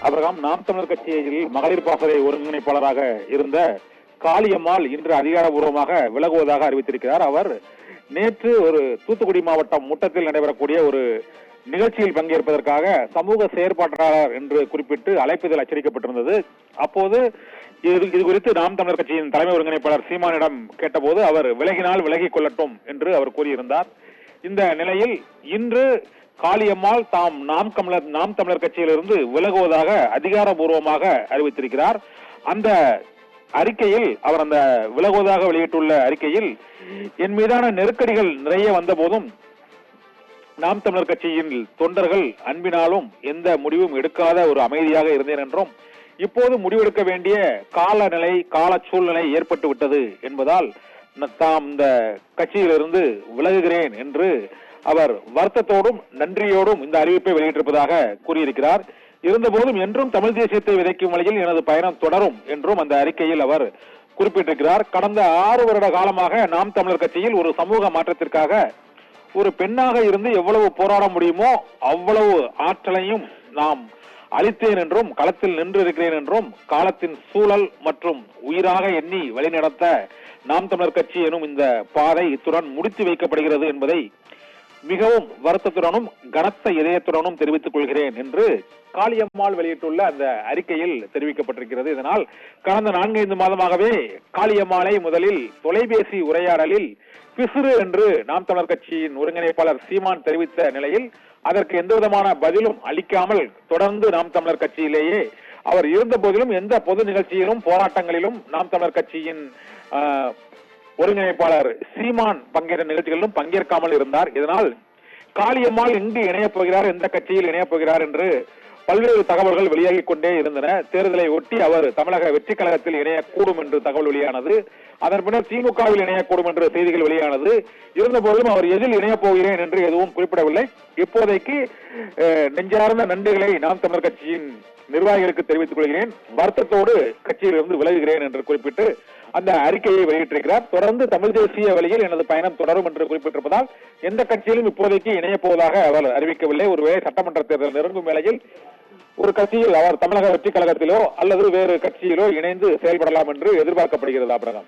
அபிரகாம், நாம் தமிழர் கட்சியில் மகளிர் பாசறை ஒருங்கிணைப்பாளராக இருந்த காளியம்மாள் இன்று அதிகாரபூர்வமாக விலகுவதாக அறிவித்திருக்கிறார். அவர் நேற்று ஒரு தூத்துக்குடி மாவட்டம் முட்டத்தில் நடைபெறக்கூடிய ஒரு நிகழ்ச்சியில் பங்கேற்பதற்காக சமூக செயற்பாட்டாளர் என்று குறிப்பிட்டு அழைப்புதல் அச்சடிக்கப்பட்டிருந்தது. அப்போது இது குறித்து நாம் தமிழர் கட்சியின் தலைமை ஒருங்கிணைப்பாளர் சீமானிடம் கேட்டபோது அவர் விலகினால் விலகிக் கொள்ளட்டும் என்று அவர் கூறியிருந்தார். இந்த நிலையில் இன்று காளியம்மாள் தாம் நாம் தமிழர் கட்சியிலிருந்து விலகுவதாக அதிகாரபூர்வமாக அறிவித்திருக்கிறார். அந்த அறிக்கையில் அவர் அந்த விலகுவதாக வெளியிட்டுள்ள அறிக்கையில், என் மீதான நெருக்கடிகள் நிறைய வந்த போதும் நாம் தமிழர் கட்சியின் தொண்டர்கள் அன்பினாலும் எந்த முடிவும் எடுக்காத ஒரு அமைதியாக இருந்தேன் என்றும், இப்போது முடிவெடுக்க வேண்டிய கால சூழ்நிலை ஏற்பட்டு விட்டது என்பதால் தாம் இந்த கட்சியிலிருந்து விலகுகிறேன் என்று அவர் வருத்தத்தோடும் நன்றியோடும் இந்த அறிவிப்பை வெளியிட்டிருப்பதாக கூறியிருக்கிறார். இருந்தபோதும் என்றும் தமிழ் தேசியத்தை விதைக்கும் வழியில் எனது பயணம் தொடரும் என்றும் அந்த அறிக்கையில் அவர் குறிப்பிட்டிருக்கிறார். கடந்த 6 வருட காலமாக நாம் தமிழர் கட்சியில் ஒரு சமூக மாற்றத்திற்காக ஒரு பெண்ணாக இருந்து எவ்வளவு போராட முடியுமோ அவ்வளவு ஆற்றலையும் நாம் அளித்தேன் என்றும், களத்தில் நின்று இருக்கிறேன் என்றும், காலத்தின் சூழல் மற்றும் உயிராக எண்ணி வழிநடத்த நாம் தமிழர் கட்சி எனும் இந்த பாதை இத்துடன் முடித்து வைக்கப்படுகிறது என்பதை மிகவும் வருத்தத்துடனும் கனத்த இதயத்துடனும் தெரிவித்துக் கொள்கிறேன் என்று காளியம்மாள் வெளியிட்டுள்ள அந்த அறிக்கையில் தெரிவிக்கப்பட்டிருக்கிறது. இதனால் கடந்த 4-5 மாதமாகவே காளியம்மாளை முதலில் தொலைபேசி உரையாடலில் பிசுறு என்று நாம் தமிழர் கட்சியின் ஒருங்கிணைப்பாளர் சீமான் தெரிவித்த நிலையில் அதற்கு எந்த விதமான பதிலும் அளிக்காமல் தொடர்ந்து நாம் தமிழர் கட்சியிலேயே அவர் இருந்த போதிலும் எந்த பொது நிகழ்ச்சியிலும் போராட்டங்களிலும் நாம் தமிழர் கட்சியின் ஒருங்கிணைப்பாளர் சீமான் பங்கேற்ற நிகழ்ச்சிகளிலும் பங்கேற்காமல் இருந்தார். இதனால் காளியம்மாள் எங்கு இணையப் போகிறார், எந்த கட்சியில் இணையப் போகிறார் என்று பல்வேறு தகவல்கள் வெளியாகிக் கொண்டே இருந்தன. தேர்தலை ஒட்டி அவர் தமிழக வெற்றி கழகத்தில் இணையக்கூடும் என்று தகவல் வெளியானது. அதன் பின்னர் திமுகவில் இணையக்கூடும் என்று செய்திகள் வெளியானது. இருந்த போதிலும் அவர் எதில் இணையப் போகிறேன் என்று எதுவும் குறிப்பிடவில்லை. இப்போதைக்கு நெஞ்சார்ந்த நன்றிகளை நாம் தமிழர் கட்சியின் நிர்வாகிகளுக்கு தெரிவித்துக் கொள்கிறேன், வருத்தத்தோடு கட்சியிலிருந்து விலகுகிறேன் என்று குறிப்பிட்டு அந்த அறிக்கையை வெளியிட்டிருக்கிறார். தொடர்ந்து தமிழ் தேசிய வழியில் எனது பயணம் தொடரும் என்று குறிப்பிட்டிருப்பதால் எந்த கட்சியிலும் இப்போதைக்கு இணையப் போவதாக அவர் அறிவிக்கவில்லை. ஒருவேளை சட்டமன்ற தேர்தல் நெருங்கும் வேளையில் ஒரு கட்சியில் அவர் தமிழக வெற்றி கழகத்திலோ அல்லது வேறு கட்சியிலோ இணைந்து செயல்படலாம் என்று எதிர்பார்க்கப்படுகிறது. அபிரகாம்.